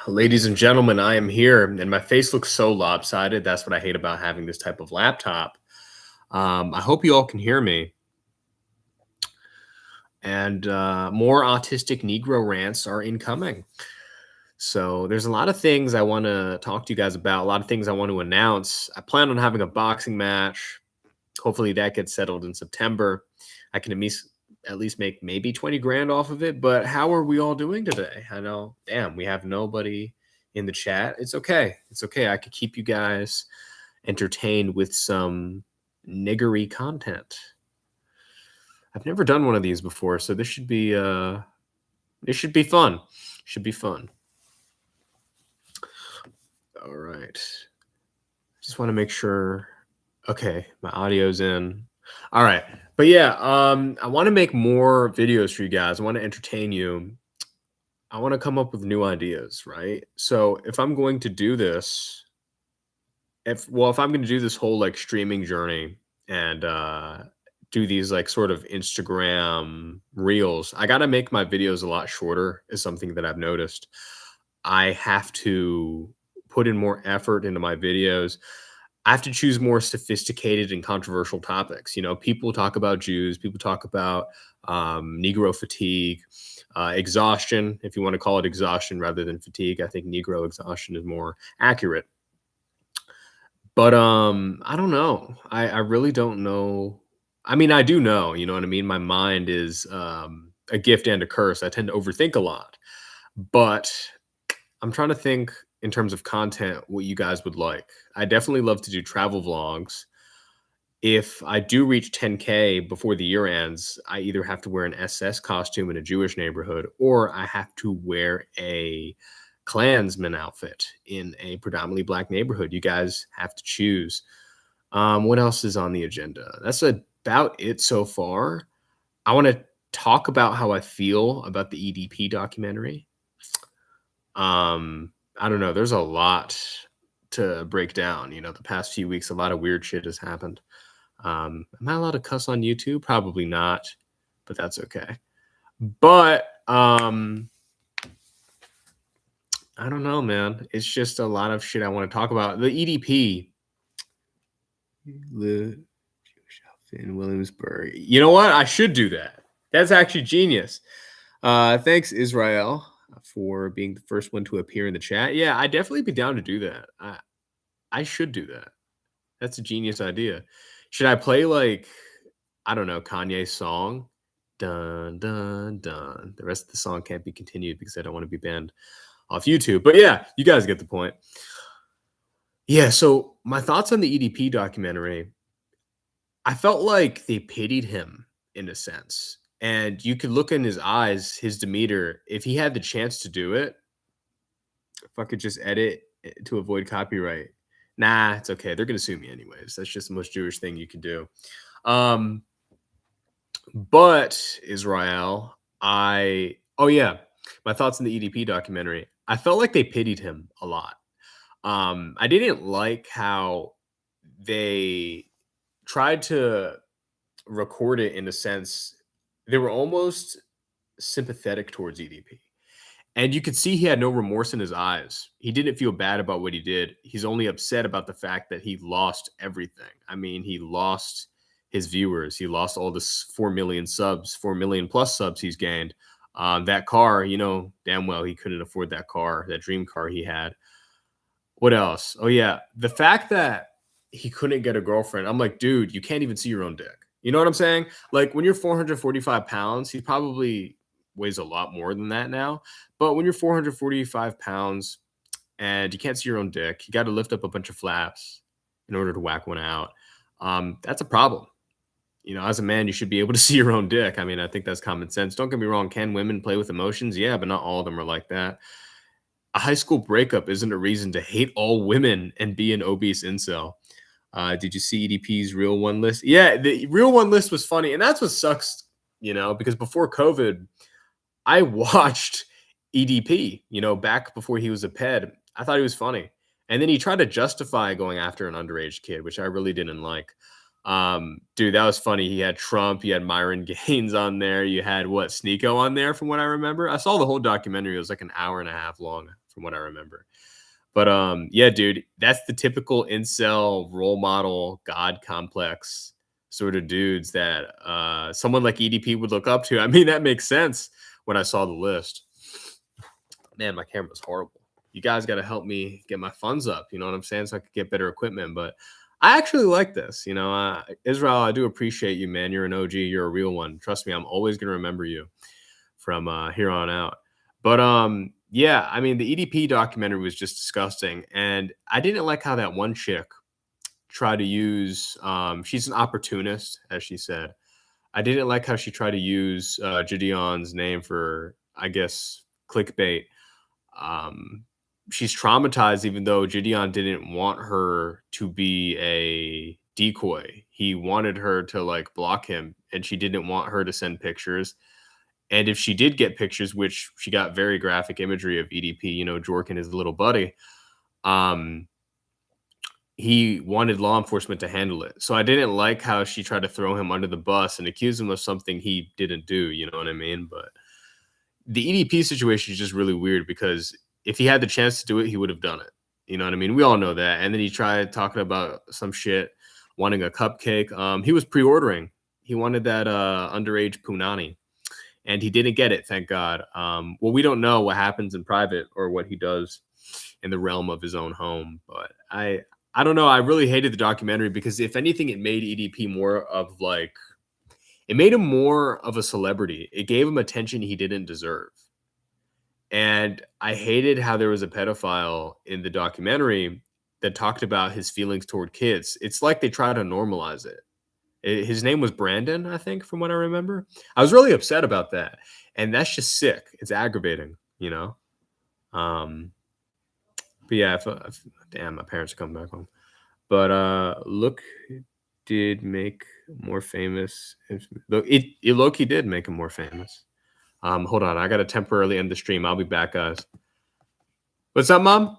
Ladies and gentlemen, I am here, and my face looks so lopsided. That's what I hate about having this type of laptop. I hope you all can hear me. And more autistic Negro rants are incoming. So there's a lot of things I want to talk to you guys about. A lot of things I want to announce. I plan on having a boxing match. Hopefully that gets settled in September. I can at least make maybe 20 grand off of it. But how are we all doing today? I know, damn, we have nobody in the chat. It's okay. It's okay. I could keep you guys entertained with some niggery content. I've never done one of these before, so this should be fun. Should be fun. All right. Just want to make sure. Okay, my audio's in. All right. But yeah, I want to make more videos for you guys. I want to entertain you. I want to come up with new ideas, right? So if I'm going to do this, if I'm going to do this whole like streaming journey and do these like sort of Instagram reels, I got to make my videos a lot shorter is something that I've noticed. I have to put in more effort into my videos. I have to choose more sophisticated and controversial topics. You know, people talk about Jews, people talk about Negro fatigue, exhaustion, if you want to call it exhaustion rather than fatigue. I think Negro exhaustion is more accurate. But I don't know. I really don't know. I mean, I do know, you know what I mean? My mind is a gift and a curse. I tend to overthink a lot. But I'm trying to think in terms of content what you guys would like. I definitely love to do travel vlogs. If I do reach 10K before the year ends, I either have to wear an SS costume in a Jewish neighborhood or I have to wear a Klansman outfit in a predominantly black neighborhood. You guys have to choose. What else is on the agenda? That's about it so far. I want to talk about how I feel about the EDP documentary. I don't know. There's a lot to break down. You know, the past few weeks, a lot of weird shit has happened. Am I allowed to cuss on YouTube? Probably not, but that's okay. But I don't know, man. It's just a lot of shit I want to talk about. The EDP, the Jewish outfit in Williamsburg. You know what? I should do that. That's actually genius. Thanks, Israel, for being the first one to appear in the chat. Yeah, I'd definitely be down to do that. I should do that. That's a genius idea. Should I play like, I don't know, Kanye's song? Dun, dun, dun. The rest of the song can't be continued because I don't want to be banned off YouTube. But yeah, you guys get the point. Yeah, so my thoughts on the EDP documentary, I felt like they pitied him in a sense. And you could look in his eyes, his demeanor. If he had the chance to do it, if I could just edit to avoid copyright. Nah, it's okay. They're going to sue me anyways. That's just the most Jewish thing you can do. But Israel, oh yeah, my thoughts on the EDP documentary. I felt like they pitied him a lot. I didn't like how they tried to record it in a sense. They were almost sympathetic towards EDP. And you could see he had no remorse in his eyes. He didn't feel bad about what he did. He's only upset about the fact that he lost everything. I mean, he lost his viewers. He lost all this 4 million subs, 4 million plus subs he's gained. That car, you know, damn well he couldn't afford that car, that dream car he had. What else? Oh, yeah. The fact that he couldn't get a girlfriend. I'm like, dude, you can't even see your own dick. You know what I'm saying? Like when you're 445 pounds, he probably weighs a lot more than that now. But when you're 445 pounds and you can't see your own dick, you got to lift up a bunch of flaps in order to whack one out. That's a problem. You know, as a man, you should be able to see your own dick. I mean, I think that's common sense. Don't get me wrong. Can women play with emotions? Yeah, but not all of them are like that. A high school breakup isn't a reason to hate all women and be an obese incel. Did you see EDP's real one list? Yeah, the real one list was funny. And that's what sucks, you know, because before COVID, I watched EDP, you know, back before he was a ped. I thought he was funny. And then he tried to justify going after an underage kid, which I really didn't like. Dude, that was funny. He had Trump, you had Myron Gaines on there, you had what, Sneeko on there from what I remember. I saw the whole documentary. It was like an hour and a half long from what I remember. But yeah, dude, that's the typical incel role model god complex sort of dudes that someone like EDP would look up to. I mean, that makes sense when I saw the list. Man, my camera's horrible. You guys got to help me get my funds up. You know what I'm saying? So I could get better equipment. But I actually like this. You know, Israel, I do appreciate you, man. You're an OG. You're a real one. Trust me, I'm always gonna remember you from here on out. But yeah, I mean, the EDP documentary was just disgusting, and I didn't like how that one chick tried to use. She's an opportunist, as she said. I didn't like how she tried to use Gideon's name for, I guess, clickbait. um, she's traumatized, even though Gideon didn't want her to be a decoy. He wanted her to like block him, and she didn't want her to send pictures. And if she did get pictures, which she got very graphic imagery of EDP, you know, Jork and his little buddy, um, he wanted law enforcement to handle it. So I didn't like how she tried to throw him under the bus and accuse him of something he didn't do. You know what I mean? But the EDP situation is just really weird because if he had the chance to do it, he would have done it. You know what I mean? We all know that. And then he tried talking about some shit, wanting a cupcake. He was pre-ordering. He wanted that underage punani, and he didn't get it, thank God. Well, we don't know what happens in private or what he does in the realm of his own home, but I don't know. I really hated the documentary because if anything, it made EDP more of like it made him more of a celebrity. It gave him attention he didn't deserve. And I hated how there was a pedophile in the documentary that talked about his feelings toward kids. It's like they try to normalize it. His name was Brandon, I think, from what I remember. I was really upset about that. And that's just sick. It's aggravating, you know? Um, but yeah, damn, my parents are coming back home. But look, did make more famous. Look, it Loki did make him more famous. Hold on, I gotta temporarily end the stream. I'll be back, guys. What's up, Mom?